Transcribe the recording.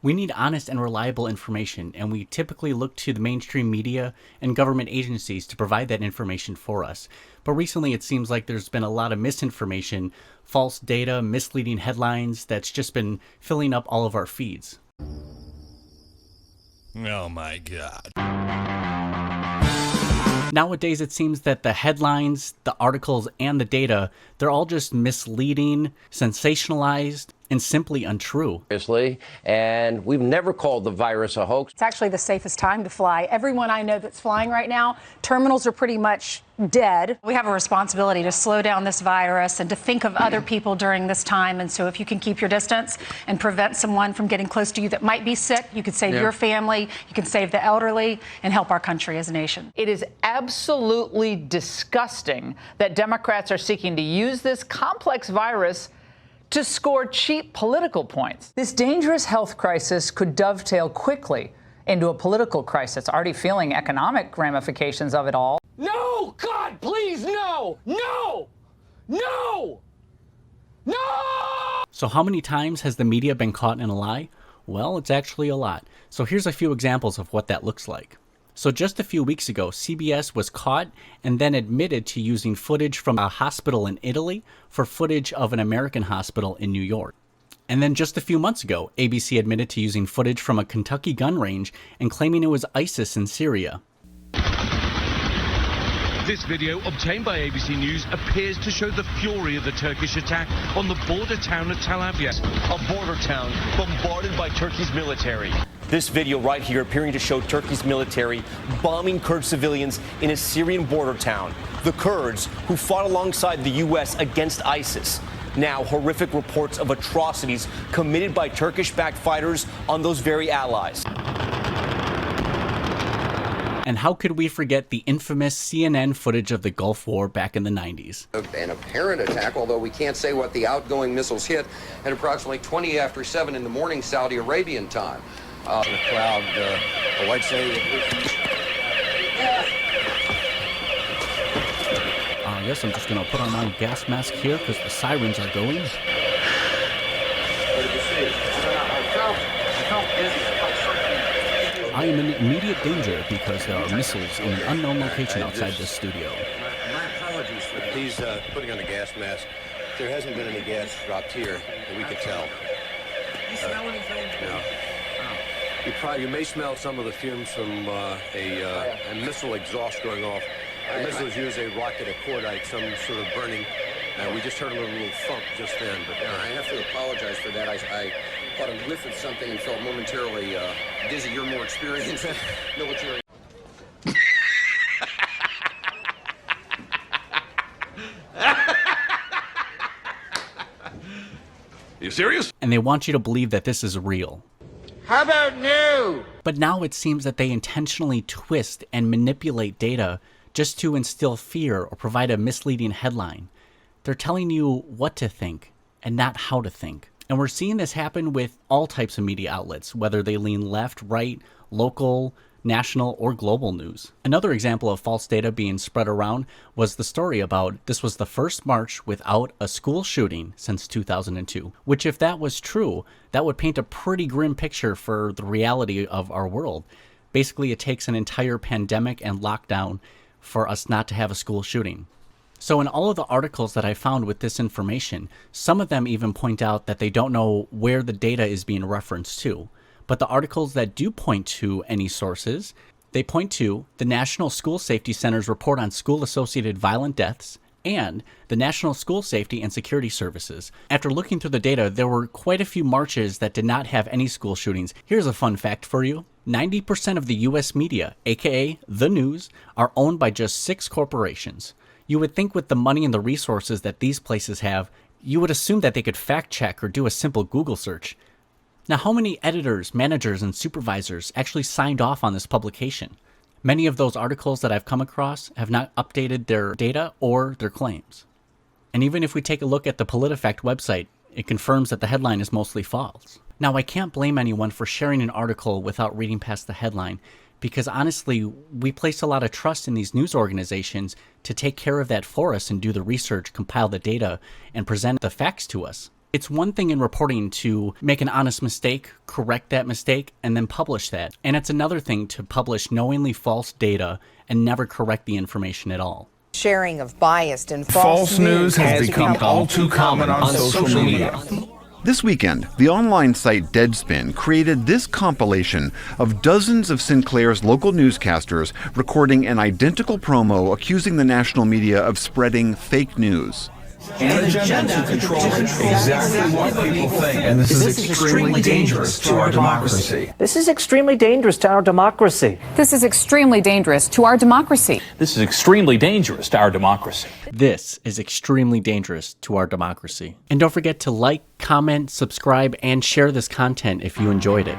We need honest and reliable information, and we typically look to the mainstream media and government agencies to provide that information for us. But recently it seems like there's been a lot of misinformation, false data, misleading headlines that's just been filling up all of our feeds. Oh my God. Nowadays, it seems that the headlines, the articles, and the data, they're all just misleading, sensationalized, and simply untrue. And we've never called the virus a hoax. It's actually the safest time to fly. Everyone I know that's flying right now, terminals are pretty much dead. We have a responsibility to slow down this virus and to think of other people during this time. And so if you can keep your distance and prevent someone from getting close to you that might be sick, you could save your family, you can save the elderly, and help our country as a nation. It is absolutely disgusting that Democrats are seeking to use this complex virus to score cheap political points. This dangerous health crisis could dovetail quickly into a political crisis, already feeling economic ramifications of it all. No! God, please, no! No! No! No! So how many times has the media been caught in a lie? Well, it's actually a lot. So here's a few examples of what that looks like. So just a few weeks ago, CBS was caught and then admitted to using footage from a hospital in Italy for footage of an American hospital in New York. And then just a few months ago, ABC admitted to using footage from a Kentucky gun range and claiming it was ISIS in Syria. This video, obtained by ABC News, appears to show the fury of the Turkish attack on the border town of Tel Aviv. A border town bombarded by Turkey's military. This video right here appearing to show Turkey's military bombing Kurd civilians in a Syrian border town. The Kurds who fought alongside the U.S. against ISIS. Now, horrific reports of atrocities committed by Turkish-backed fighters on those very allies. And how could we forget the infamous CNN footage of the Gulf War back in the 90s? An apparent attack, although we can't say what the outgoing missiles hit, at approximately 20 after 7 in the morning Saudi Arabian time. The crowd, I'd say... Yes, I'm just going to put on my gas mask here because the sirens are going. What did you see? I felt dizzy. I am in immediate danger because there are missiles in an unknown location outside this studio. My apologies for that. He's putting on the gas mask. There hasn't been any gas dropped here that we could tell. You smell anything? No. You may smell some of the fumes from a missile exhaust going off. The missiles use a rocket, a cordite, some sort of burning. We just heard a little thump just then. But I have to apologize for that. I thought I lifted something and felt momentarily dizzy. You're more experienced in military. You serious? And they want you to believe that this is real. How about no? But now it seems that they intentionally twist and manipulate data just to instill fear or provide a misleading headline. They're telling you what to think and not how to think. And we're seeing this happen with all types of media outlets, whether they lean left, right, local, national, or global news. Another example of false data being spread around was the story about this was the first march without a school shooting since 2002, which if that was true, that would paint a pretty grim picture for the reality of our world. Basically, it takes an entire pandemic and lockdown for us not to have a school shooting. So in all of the articles that I found with this information, some of them even point out that they don't know where the data is being referenced to. But the articles that do point to any sources, they point to the National School Safety Center's report on school-associated violent deaths and the National School Safety and Security Services. After looking through the data, there were quite a few marches that did not have any school shootings. Here's a fun fact for you. 90% of the US media, aka the news, are owned by just 6 corporations. You would think with the money and the resources that these places have, you would assume that they could fact check or do a simple Google search. Now, how many editors, managers, and supervisors actually signed off on this publication? Many of those articles that I've come across have not updated their data or their claims. And even if we take a look at the PolitiFact website, it confirms that the headline is mostly false. Now, I can't blame anyone for sharing an article without reading past the headline, because honestly, we place a lot of trust in these news organizations to take care of that for us and do the research, compile the data, and present the facts to us. It's one thing in reporting to make an honest mistake, correct that mistake, and then publish that. And it's another thing to publish knowingly false data and never correct the information at all. Sharing of biased and false news has become all too common on social media. This weekend, the online site Deadspin created this compilation of dozens of Sinclair's local newscasters recording an identical promo accusing the national media of spreading fake news. An agenda to control exactly what people think. And this is extremely dangerous to our democracy. This is extremely dangerous to our democracy. This is extremely dangerous to our democracy. This is extremely dangerous to our democracy. This is extremely dangerous to our democracy. And don't forget to like, comment, subscribe, and share this content if you enjoyed it.